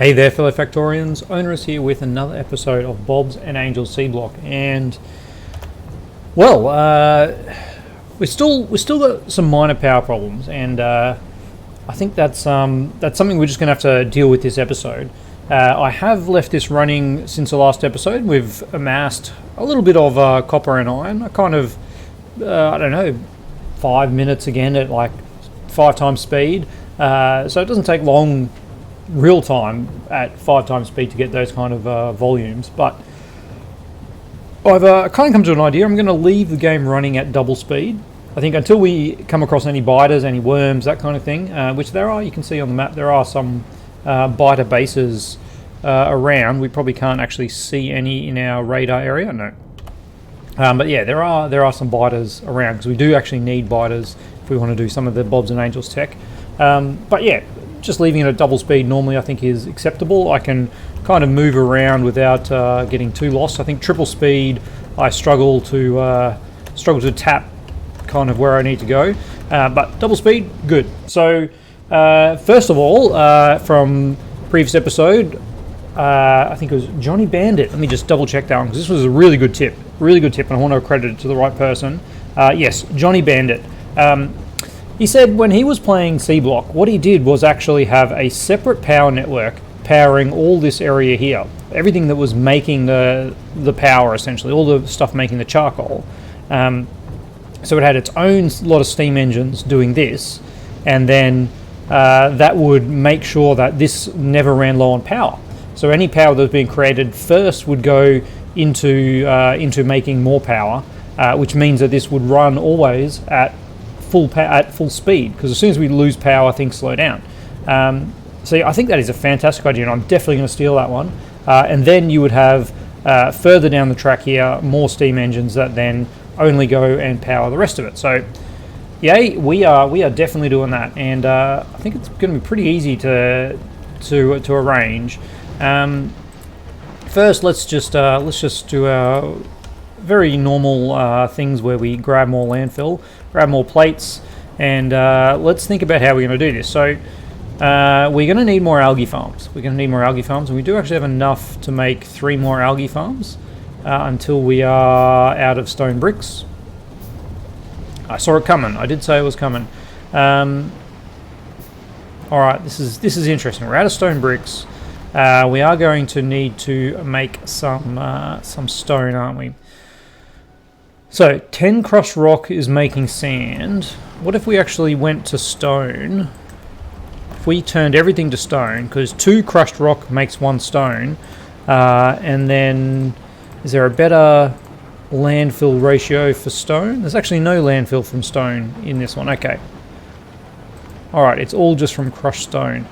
Hey there, fellow Factorians. Onerous here with another episode of Bob's and Angel's Seablock, and well, we still got some minor power problems, and I think that's something we're just going to have to deal with this episode. I have left this running since the last episode. We've amassed a little bit of copper and iron. I kind of I don't know, 5 minutes again at like 5 times speed, so it doesn't take long. Real time at 5 times speed to get those kind of volumes, but I've kind of come to an idea. I'm going to leave the game running at double speed. I think until we come across any biters, any worms, that kind of thing, which there are. You can see on the map there are some biter bases around. We probably can't actually see any in our radar area, no. But yeah, there are some biters around, because we do actually need biters if we want to do some of the Bobs and Angels tech. But yeah, just leaving it at double speed normally I think is acceptable. I can kind of move around without getting too lost. I think triple speed I struggle to tap kind of where I need to go, but double speed, good. So first of all, from previous episode, I think it was JohnnyBandit. Let me just double check that one, because this was a really good tip, and I want to credit it to the right person. Yes, JohnnyBandit. He said when he was playing Seablock, what he did was actually have a separate power network powering all this area here. Everything that was making the power, essentially, all the stuff making the charcoal. So it had its own lot of steam engines doing this, and then that would make sure that this never ran low on power. So any power that was being created first would go into making more power, which means that this would run always at full speed, because as soon as we lose power, things slow down. So yeah, I think that is a fantastic idea, and I'm definitely going to steal that one. And then you would have further down the track here more steam engines that then only go and power the rest of it. So yay, we are definitely doing that, and I think it's going to be pretty easy to arrange. First, let's just do our very normal things where we grab more landfill, grab more plates, and let's think about how we're going to do this. So we're going to need more algae farms. And we do actually have enough to make 3 more algae farms until we are out of stone bricks. I saw it coming. I did say it was coming. All right, this is interesting. We're out of stone bricks. We are going to need to make some stone, aren't we? So 10 crushed rock is making sand. What if we actually went to stone? If we turned everything to stone, because 2 crushed rock makes 1 stone, and then is there a better landfill ratio for stone? There's actually no landfill from stone in this one. Okay. Alright, it's all just from crushed stone.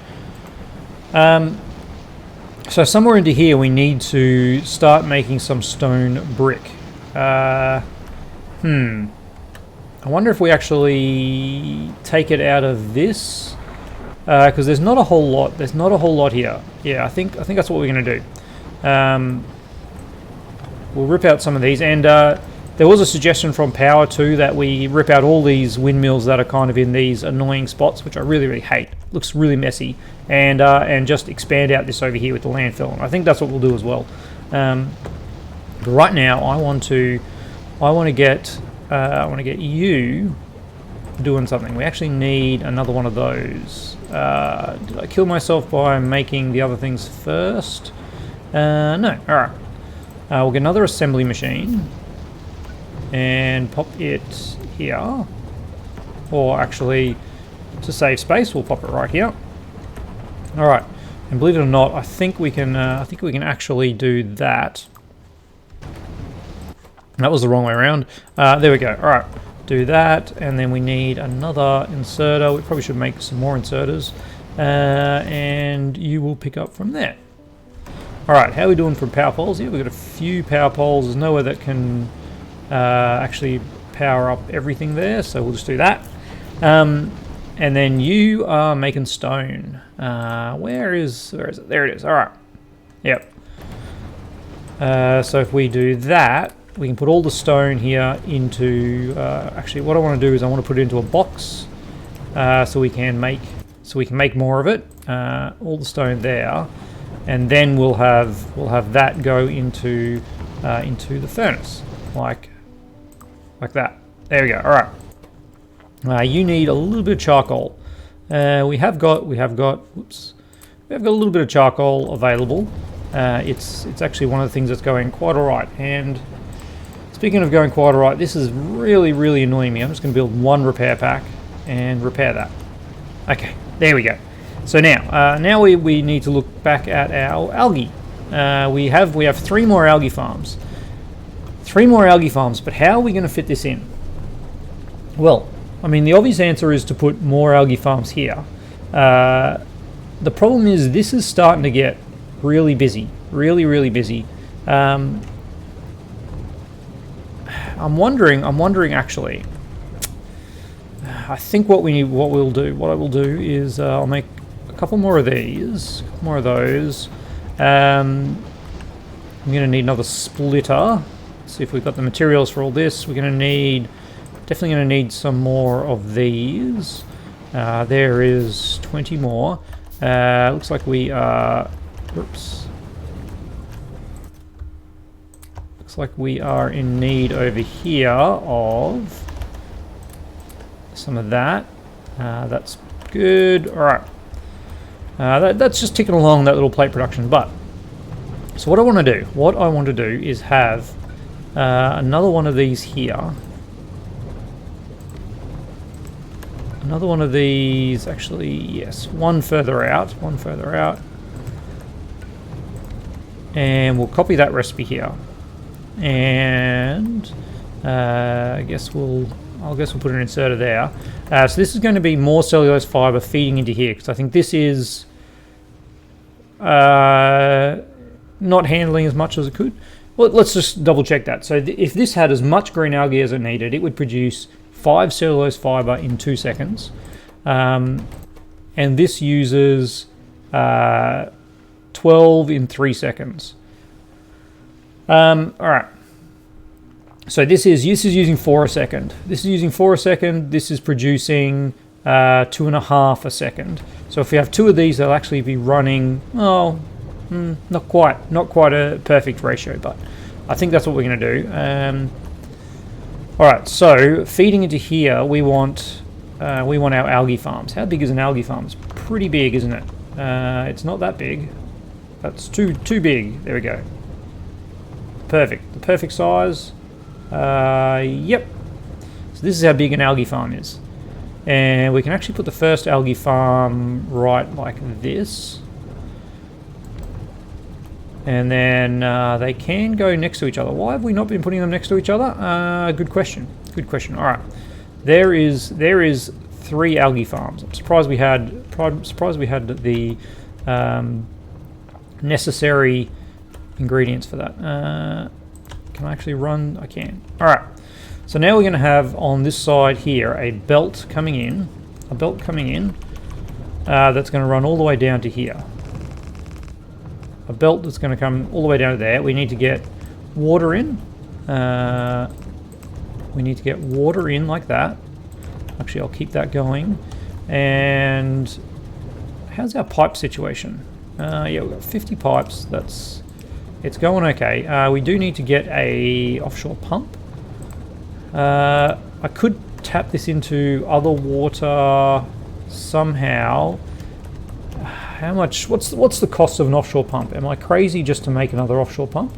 So somewhere into here we need to start making some stone brick. I wonder if we actually take it out of this, because there's not a whole lot. There's not a whole lot here. Yeah, I think that's what we're going to do. We'll rip out some of these, and there was a suggestion from Power too that we rip out all these windmills that are kind of in these annoying spots, which I really hate. Looks really messy, and just expand out this over here with the landfill. And I think that's what we'll do as well. But right now, I want to get you doing something. We actually need another one of those. Did I kill myself by making the other things first? No. All right. We'll get another assembly machine and pop it here. Or actually, to save space, we'll pop it right here. All right. And believe it or not, I think we can actually do that. That was the wrong way around. There we go. All right, do that, and then we need another inserter. We probably should make some more inserters, and you will pick up from there. All right, how are we doing for power poles? Yeah, we've got a few power poles. There's nowhere that can actually power up everything there, so we'll just do that. And then you are making stone. Where is it? There it is. All right. Yep. So if we do that, we can put all the stone here into, actually what I want to do is I want to put it into a box, so we can make more of it. All the stone there. and then we'll have that go into the furnace, like that. There we go. All right. You need a little bit of charcoal. We have got whoops. We have got a little bit of charcoal available. It's actually one of the things that's going quite all right. And speaking of going quite all right, this is really annoying me. I'm just going to build one repair pack and repair that. Okay, there we go. So now we need to look back at our algae. We have 3 more algae farms. 3 more algae farms, but how are we going to fit this in? Well, I mean, the obvious answer is to put more algae farms here. The problem is this is starting to get really busy, really busy. I'm wondering actually. I think what I will do is I'll make a couple more of these, more of those. I'm going to need another splitter. Let's see if we've got the materials for all this. We're going to definitely going to need some more of these. There is 20 more. Looks like we are. Oops. Looks like we are in need over here of some of that. That's good. All right. That's just ticking along that little plate production. But so what I want to do is have another one of these here. Another one of these, actually, yes, one further out. And we'll copy that recipe here. And I guess we'll put an inserter there. So this is going to be more cellulose fiber feeding into here, because I think this is not handling as much as it could. Well, let's just double check that. So if this had as much green algae as it needed, it would produce 5 cellulose fiber in 2 seconds. And this uses 12 in 3 seconds. All right. So this is using 4 a second. This is producing 2.5 a second. So if we have 2 of these, they'll actually be running, not quite a perfect ratio, but I think that's what we're going to do. All right, so feeding into here, we want our algae farms. How big is an algae farm? It's pretty big, isn't it? It's not that big. That's too big. There we go. Perfect. The perfect size. Yep. So this is how big an algae farm is. And we can actually put the first algae farm right like this. And then they can go next to each other. Why have we not been putting them next to each other? Good question. All right. There is 3 algae farms. I'm surprised we had the necessary ingredients for that. Can I actually run? I can. All right. So now we're going to have on this side here a belt coming in. That's going to run all the way down to here. A belt that's going to come all the way down to there. We need to get water in. We need to get water in like that. Actually, I'll keep that going. And how's our pipe situation? Yeah, we've got 50 pipes. It's going okay. We do need to get a offshore pump. I could tap this into other water somehow. How much? What's the cost of an offshore pump? Am I crazy just to make another offshore pump?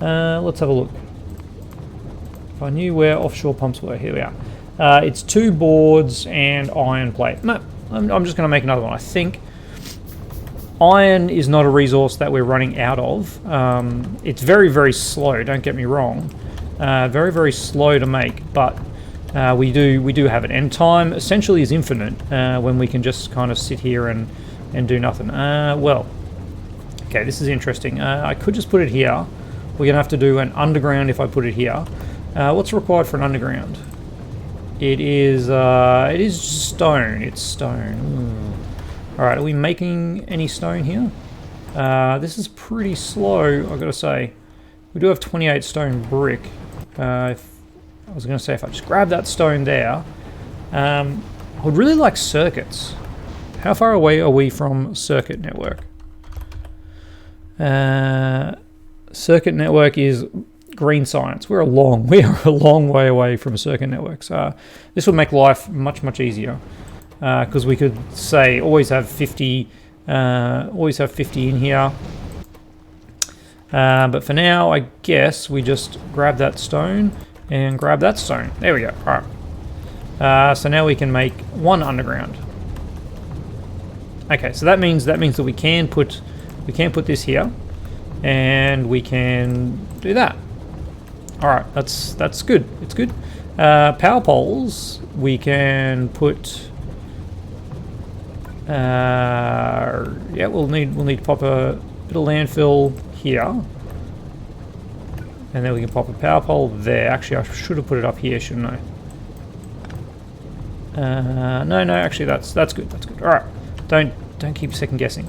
Let's have a look. If I knew where offshore pumps were, here we are. It's 2 boards and iron plate. No, I'm just going to make another one. I think iron is not a resource that we're running out of. It's very slow. Don't get me wrong. Very slow to make, but we do have it. And time essentially is infinite when we can just kind of sit here and do nothing. Well, okay, this is interesting. I could just put it here. We're gonna have to do an underground if I put it here. What's required for an underground? It is stone. It's stone. All right, are we making any stone here? This is pretty slow, I've got to say. We do have 28 stone brick. I was going to say if I just grab that stone there. I would really like circuits. How far away are we from circuit network? Circuit network is green science. We are a long way away from a circuit network. So this would make life much easier, because we could say always have 50 in here. But for now, I guess we just grab that stone and grab that stone. There we go. All right. So now we can make one underground. Okay, so that means that we can put this here, and we can do that. All right, that's good. It's good. Power poles we can put. Yeah, we'll need to pop a bit of landfill here, and then we can pop a power pole there. Actually, I should have put it up here, shouldn't I? No, actually that's good. That's good. All right, don't keep second guessing.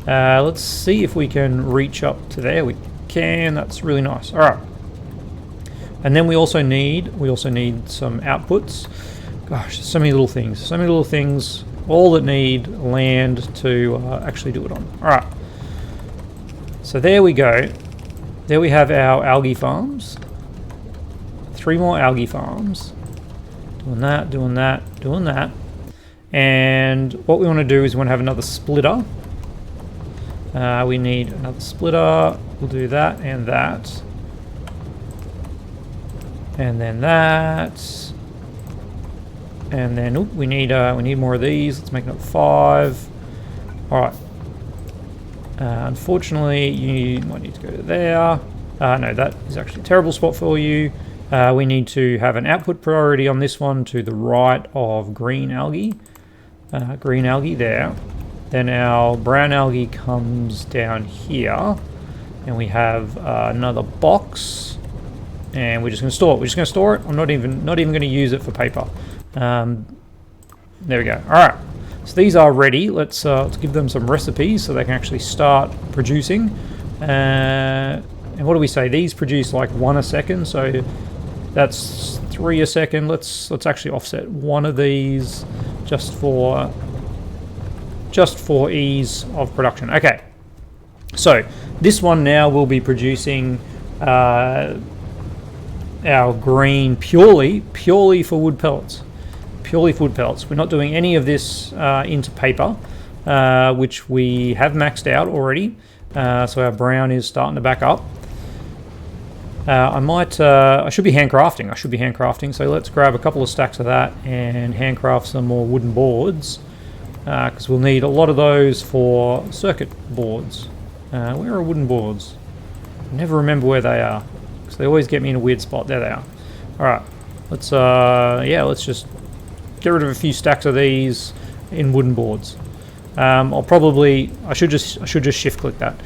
Let's see if we can reach up to there. We can. That's really nice. All right, and then we also need some outputs. Gosh, so many little things. All that need land to actually do it on. All right. So there we go. There we have our algae farms. 3 more algae farms. Doing that. And what we want to do is we want to have another splitter. We need another splitter. We'll do that and that. And then that. And then we need more of these. Let's make another 5. All right. Unfortunately, you might need to go to there. No, that is actually a terrible spot for you. We need to have an output priority on this one to the right of green algae. Green algae there. Then our brown algae comes down here, and we have another box, and we're just going to store it. I'm not even going to use it for paper. There we go. All right. So these are ready. Let's give them some recipes so they can actually start producing. And what do we say? These produce like 1 a second, so that's 3 a second. Let's actually offset one of these just for ease of production. Okay. So this one now will be producing our green purely for wood pellets. We're not doing any of this into paper, which we have maxed out already. So our brown is starting to back up. I should be handcrafting. So let's grab a couple of stacks of that and handcraft some more wooden boards, because we'll need a lot of those for circuit boards. Where are wooden boards? I never remember where they are, because they always get me in a weird spot. There they are. All right, let's just get rid of a few stacks of these in wooden boards. I should just shift click that.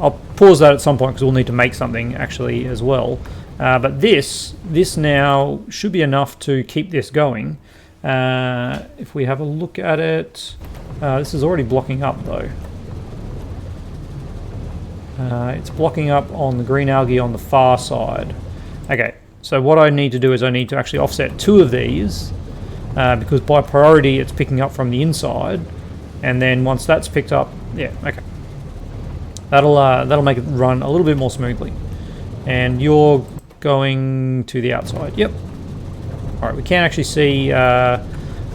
I'll pause that at some point because we'll need to make something actually as well. But this now should be enough to keep this going. If we have a look at it, this is already blocking up though. It's blocking up on the green algae on the far side. Okay, so what I need to do is I need to actually offset 2 of these. Because by priority it's picking up from the inside, and then once that's picked up, yeah, okay, that'll make it run a little bit more smoothly. And you're going to the outside. Yep. All right, we can actually see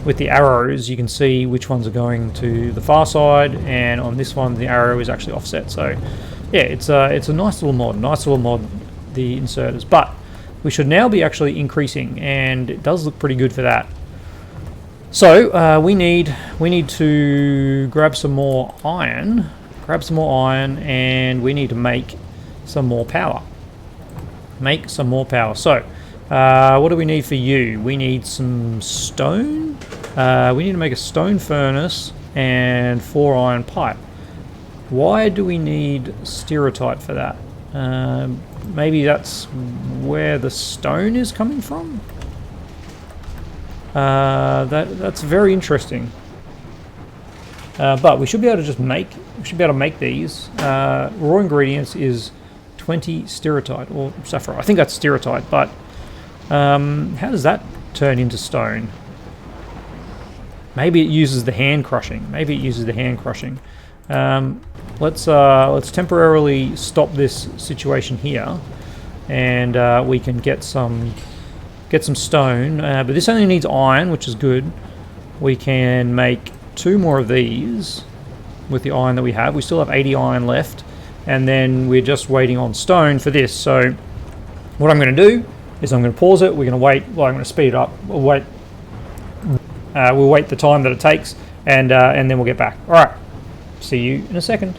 with the arrows, you can see which ones are going to the far side, and on this one the arrow is actually offset. So yeah, it's a nice little mod, the inserters. But we should now be actually increasing, and it does look pretty good for that. So we need to grab some more iron, and we need to make some more power. So what do we need for you? We need some stone. We need to make a stone furnace and 4 iron pipe. Why do we need stereotype for that? Maybe that's where the stone is coming from? That's very interesting. But we should be able to just make these. Raw ingredients is 20 stereotype or sapphire. I think that's stereotype, but how does that turn into stone? Maybe it uses the hand crushing. let's temporarily stop this situation here, and we can get some stone. But this only needs iron, which is good. We can make 2 more of these with the iron that we have. We still have 80 iron left, and then we're just waiting on stone for this. So what I'm going to do is I'm going to pause it. We're going to wait. Well, I'm going to speed it up. We'll wait. We'll wait the time that it takes, and then we'll get back. All right. See you in a second.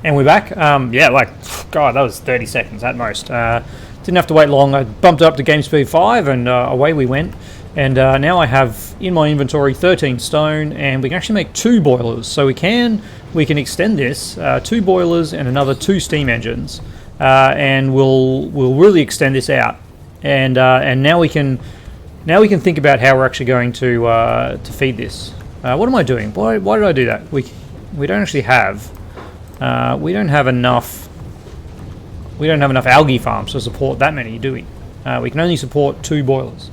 And we're back. Yeah, like, God, that was 30 seconds at most. Didn't have to wait long. I bumped it up to game speed 5, and away we went. And now I have in my inventory 13 stone, and we can actually make 2 boilers. So we can extend this 2 boilers and another 2 steam engines, and we'll really extend this out. And now we can think about how we're actually going to feed this. What am I doing? Why did I do that? We don't actually have we don't have enough algae farms to support that many, do we? We can only support 2 boilers.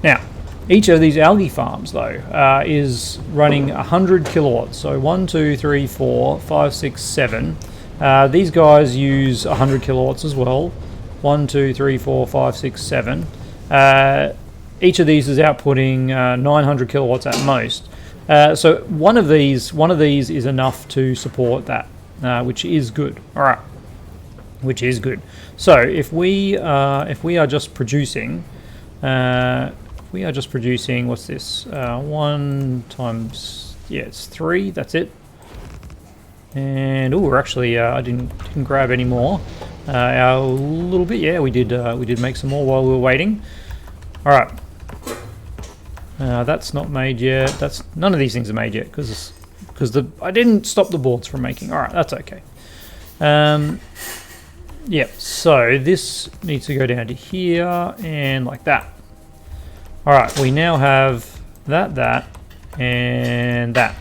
Now, each of these algae farms, though, is running 100 kilowatts. So 1, 2, 3, 4, 5, 6, 7. These guys use 100 kilowatts as well. 1, 2, 3, 4, 5, 6, 7. Each of these is outputting 900 kilowatts at most. So one of these is enough to support that, which is good. All right, which is good. So if we are just producing. We are just producing, what's this? 1 times, yeah, it's 3, that's it. And, oh, we're actually, I didn't grab any more. Our little bit, yeah, we did make some more while we were waiting. All right. That's not made yet. None of these things are made yet, because I didn't stop the boards from making. All right, that's okay. Yeah, so this needs to go down to here, and like that. All right, we now have that, and that.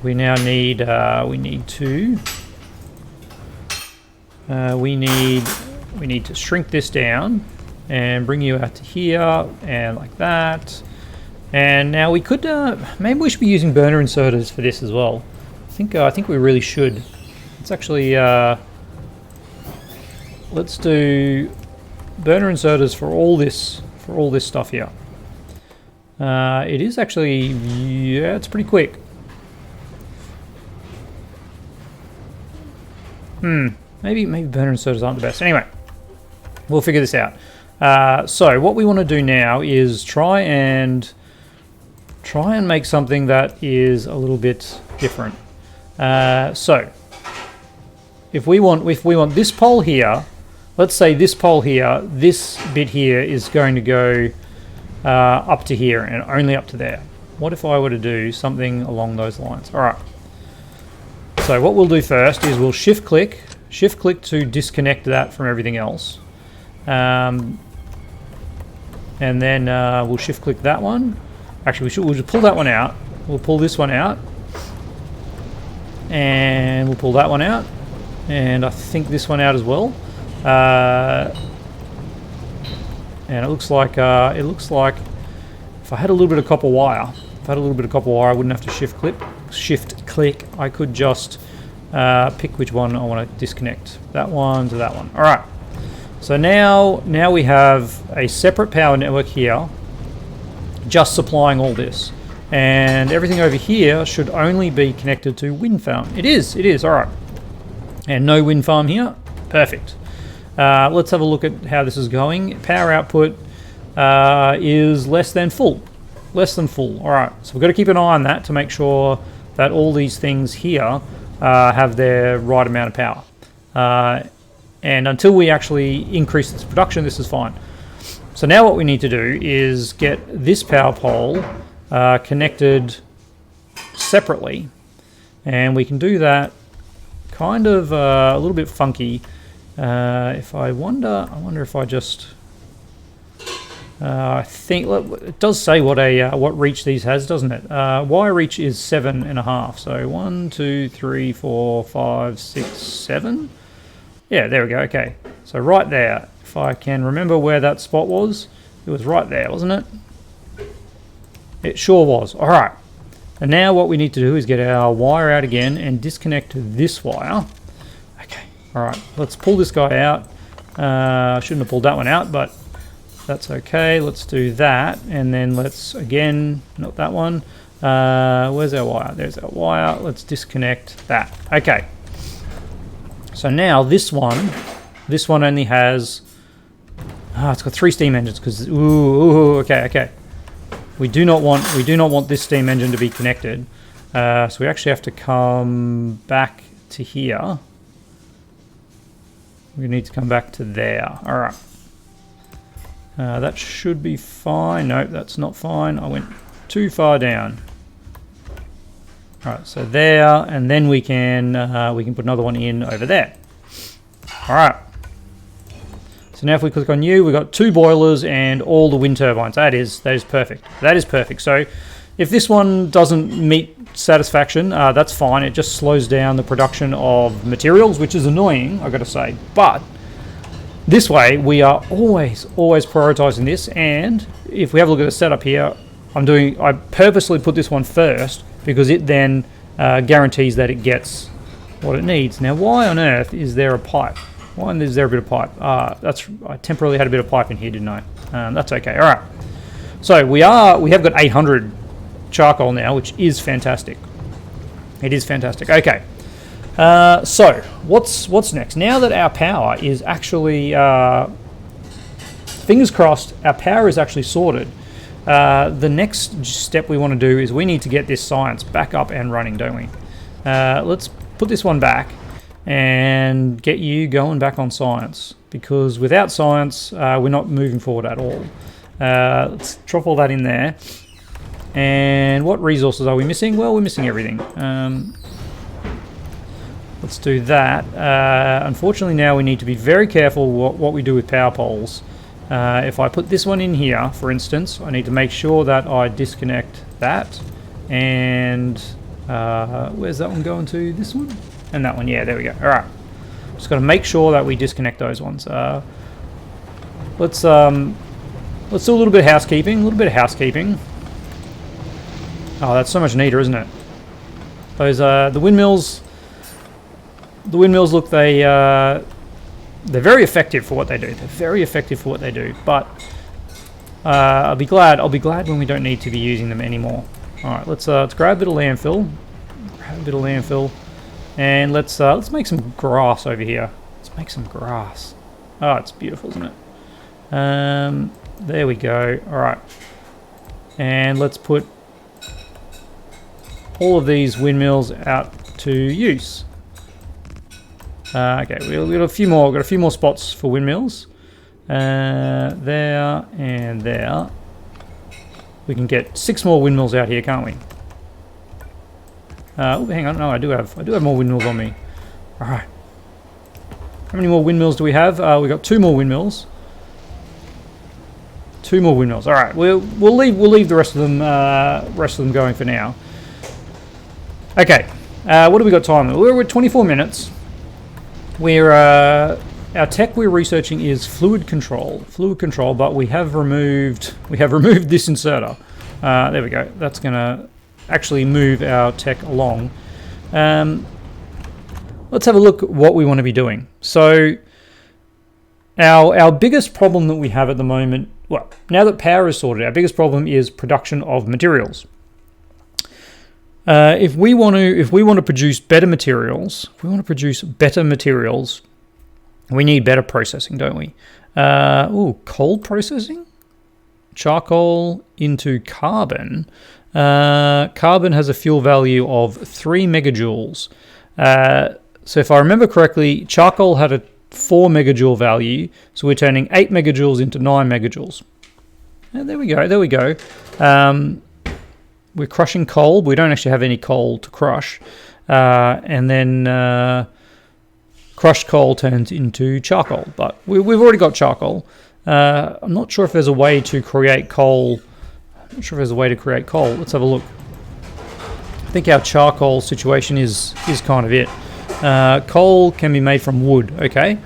We now need we need to shrink this down and bring you out to here and like that. And now we could maybe we should be using burner inserters for this as well. I think we really should. Let's actually let's do burner inserters for all this stuff here. It is actually, yeah, it's pretty quick. Maybe burner inserters aren't the best. Anyway, we'll figure this out. So what we want to do now is try and make something that is a little bit different. So if we want this pole here, let's say this pole here, this bit here is going to go up to here and only up to there. What if I were to do something along those lines? All right. So what we'll do first is we'll shift click to disconnect that from everything else. And then we'll shift click that one. Actually, we'll just pull that one out. We'll pull this one out. And we'll pull that one out. And I think this one out as well. And it looks like if I had a little bit of copper wire, I wouldn't have to shift click. I could just pick which one I want to disconnect. That one to that one. All right. So now we have a separate power network here, just supplying all this, and everything over here should only be connected to wind farm. It is. All right. And no wind farm here. Perfect. Let's have a look at how this is going. Power output is less than full. All right, so we've got to keep an eye on that to make sure that all these things here have their right amount of power. And until we actually increase this production, this is fine. So now what we need to do is get this power pole connected separately, and we can do that kind of a little bit funky. I wonder if I just I think it does say what reach these has, doesn't it? Wire reach is 7.5. So 1, 2, 3, 4, 5, 6, 7. Yeah, there we go. Okay, so right there. If I can remember where that spot was, it was right there, wasn't it? It sure was. All right. And now what we need to do is get our wire out again and disconnect this wire. Okay, all right, let's pull this guy out. I shouldn't have pulled that one out, but that's okay. Let's do that, and then let's, again, not that one. Where's our wire? There's our wire. Let's disconnect that. Okay. So now this one only has, it's got 3 steam engines because, okay. We do not want this steam engine to be connected. So we actually have to come back to here. We need to come back to there. All right. That should be fine. Nope, that's not fine. I went too far down. All right, so there, and then we can put another one in over there. All right. So now if we click on new, we've got 2 boilers and all the wind turbines. That is perfect. That is perfect. So if this one doesn't meet satisfaction, that's fine. It just slows down the production of materials, which is annoying, I've got to say. But this way, we are always prioritizing this. And if we have a look at the setup here, I purposely put this one first because it then guarantees that it gets what it needs. Now, why on earth is there a pipe? Why is there a bit of pipe? I temporarily had a bit of pipe in here, didn't I? That's okay. All right. So we have got 800 charcoal now, which is fantastic. It is fantastic. Okay. So what's next? Now that our power is actually, fingers crossed, our power is actually sorted. The next step we want to do is we need to get this science back up and running, don't we? Let's put this one back and get you going back on science, because without science we're not moving forward at all. Let's drop all that in there. And what resources are we missing? Well, we're missing everything. Let's do that. Unfortunately now we need to be very careful what we do with power poles. If I put this one in here, for instance, I need to make sure that I disconnect that. And where's that one going to? This one? And that one, yeah, there we go. All right, just got to make sure that we disconnect those ones. Let's do a little bit of housekeeping. Oh, that's so much neater, isn't it? Those the windmills. The windmills look they're very effective for what they do. But I'll be glad when we don't need to be using them anymore. All right, let's grab a bit of landfill. And let's make some grass over here. Let's make some grass. Oh, it's beautiful, isn't it? There we go. All right. And let's put all of these windmills out to use. Okay, we've got a few more. Got a few more spots for windmills. There and there. We can get 6 more windmills out here, can't we? Oh, hang on. No, I do have more windmills on me. All right. How many more windmills do we have? We got 2 more windmills. 2 more windmills. All right. We'll leave the rest of them going for now. Okay. What do we got time? We're at 24 minutes. Our tech we're researching is fluid control, but we have removed this inserter. There we go. That's gonna actually move our tech along. Let's have a look at what we want to be doing. So our biggest problem that we have at the moment, well, now that power is sorted, our biggest problem is production of materials. If we want to produce better materials, we need better processing, don't we? Coal processing? Charcoal into carbon. Carbon has a fuel value of 3 megajoules. So if I remember correctly, charcoal had a 4 megajoule value, so we're turning 8 megajoules into 9 megajoules. And there we go. We're crushing coal, but we don't actually have any coal to crush. And then crushed coal turns into charcoal, but we've already got charcoal. I'm not sure if there's a way to create coal. Let's have a look. I think our charcoal situation is kind of it. Coal can be made from wood, okay?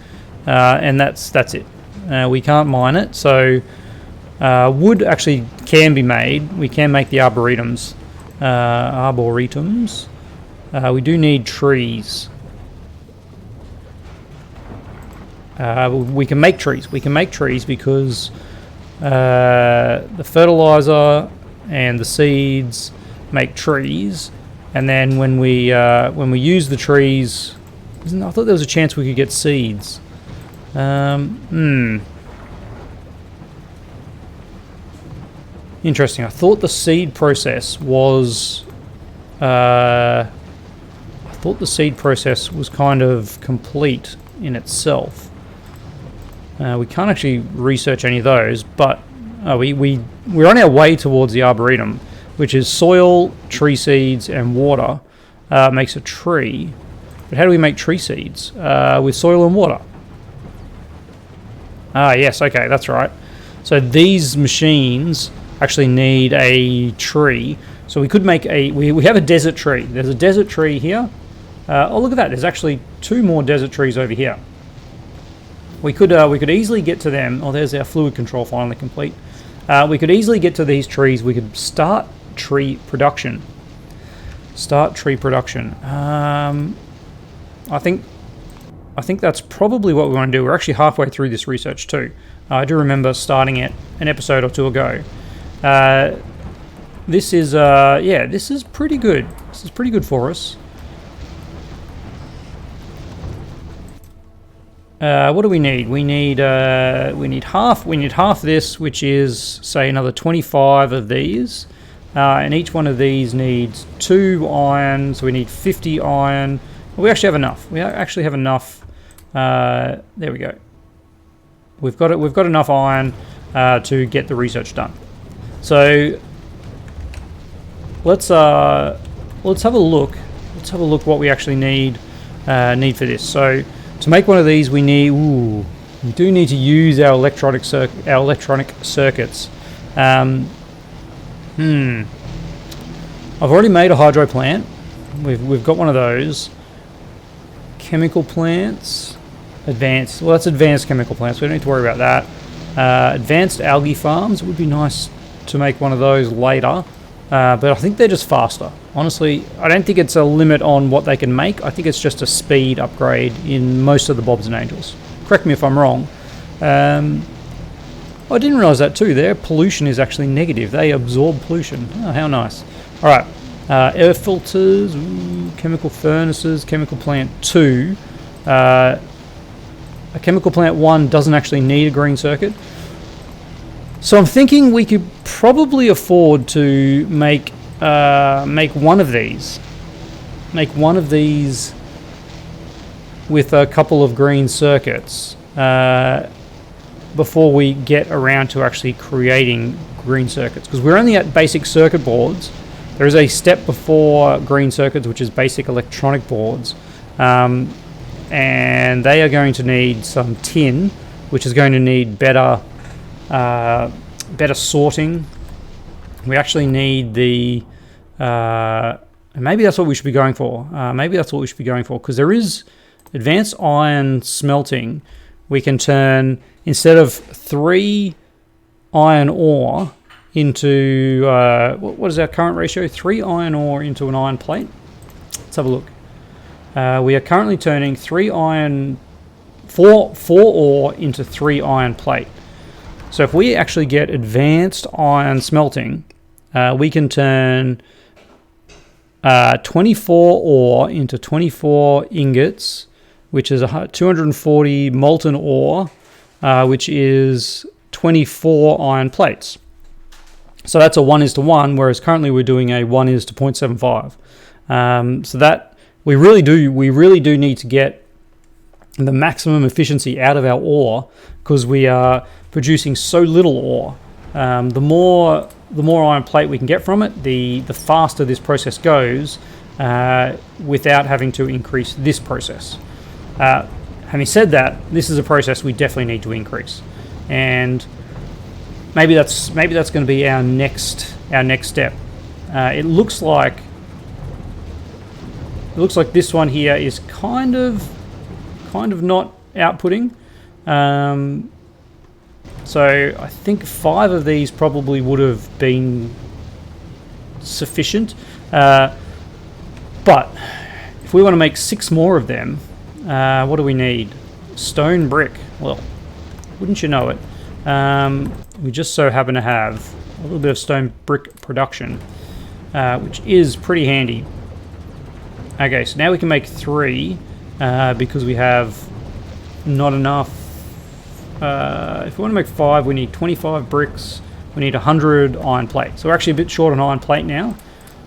And that's it. We can't mine it, so wood actually can be made. We can make the arboretums. arboretums. We do need trees. We can make trees. We can make trees because the fertilizer and the seeds make trees, and then when we use the trees, I thought there was a chance we could get seeds. Interesting. I thought the seed process was. I thought the seed process was kind of complete in itself. We can't actually research any of those, but we're on our way towards the arboretum, which is soil, tree seeds, and water makes a tree. But how do we make tree seeds? With soil and water. Ah, yes, okay, that's right. So these machines actually need a tree. So we could make we have a desert tree. There's a desert tree here. Oh, look at that. There's actually 2 more desert trees over here. We could easily get to them. Oh, there's our fluid control finally complete. We could easily get to these trees. We could start tree production. Start tree production. I think that's probably what we want to do. We're actually halfway through this research too. I do remember starting it an episode or 2 ago. This is this is pretty good. This is pretty good for us. What do we need? We need half. We need half this, which is say another 25 of these, and each one of these needs 2 iron. So we need 50 iron. We actually have enough. We actually have enough. There we go. We've got it. We've got enough iron to get the research done. So let's have a look. Let's have a look what we actually need for this. So to make one of these, we do need to use our electronic circuits. I've already made a hydro plant. We've got one of those. Chemical plants, advanced. Well, that's advanced chemical plants. We don't need to worry about that. Advanced algae farms. It would be nice to make one of those later, but I think they're just faster. Honestly, I don't think it's a limit on what they can make. I think it's just a speed upgrade in most of the Bobs and Angels. Correct me if I'm wrong. I didn't realise that too. Their pollution is actually negative. They absorb pollution. Oh, how nice. All right. Air filters, chemical furnaces, chemical plant 2. A chemical plant 1 doesn't actually need a green circuit. So I'm thinking we could probably afford to make one of these. Make one of these with a couple of green circuits before we get around to actually creating green circuits. Because we're only at basic circuit boards. There is a step before green circuits, which is basic electronic boards. And they are going to need some tin, which is going to need better sorting. We actually need the... maybe that's what we should be going for. Because there is advanced iron smelting. We can turn, instead of 3 iron ore into... what is our current ratio? 3 iron ore into an iron plate? Let's have a look. We are currently turning 4 ore into 3 iron plate. So if we actually get advanced iron smelting, we can turn 24 ore into 24 ingots, which is 240 molten ore, which is 24 iron plates. So that's a 1:1, whereas currently we're doing a 1:0.75. So that we really do need to get the maximum efficiency out of our ore, because we are producing so little ore. The more iron plate we can get from it, the faster this process goes, without having to increase this process. Having said that, this is a process we definitely need to increase, and maybe that's going to be our next step. It looks like this one here is kind of not outputting. So I think 5 of these probably would have been sufficient. But if we want to make 6 more of them, what do we need? Stone brick. Well, wouldn't you know it? We just so happen to have a little bit of stone brick production, which is pretty handy. Okay, so now we can make 3 because we have not enough. If we want to make 5, we need 25 bricks. We need 100 iron plate. So we're actually a bit short on iron plate now,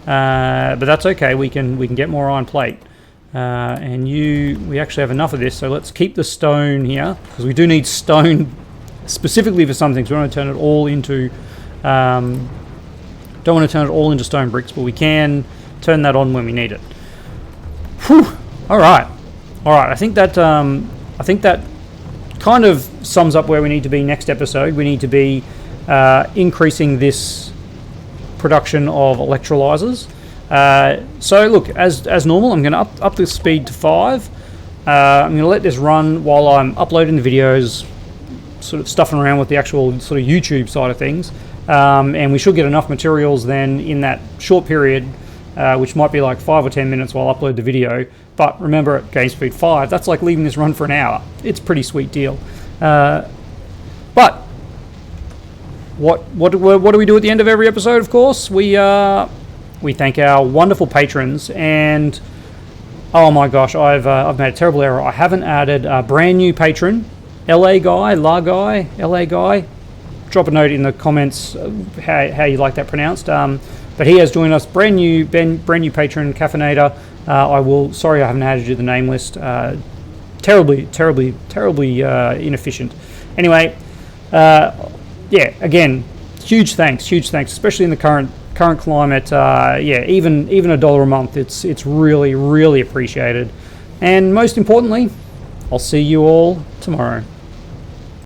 but that's okay. We can get more iron plate. And we actually have enough of this. So let's keep the stone here because we do need stone specifically for some things. We don't want to turn it all into stone bricks, but we can turn that on when we need it. Whew. All right. I think that kind of sums up where we need to be next episode. We need to be increasing this production of electrolyzers. So look, as normal, I'm going to up the speed to 5. I'm going to let this run while I'm uploading the videos, sort of stuffing around with the actual sort of YouTube side of things. And we should get enough materials then in that short period, which might be like 5 or 10 minutes while I upload the video. But remember, at game speed 5, that's like leaving this run for an hour. It's a pretty sweet deal. But what do we do at the end of every episode? Of course, we thank our wonderful patrons. And oh my gosh, I've made a terrible error. I haven't added a brand new patron, LA guy. Drop a note in the comments how you like that pronounced. But he has joined us, brand new patron, Caffeinator. Sorry, I haven't added you to the name list. Terribly inefficient. Anyway, yeah, again, huge thanks, especially in the current climate. Yeah, even $1 a month, it's really appreciated. And most importantly, I'll see you all tomorrow.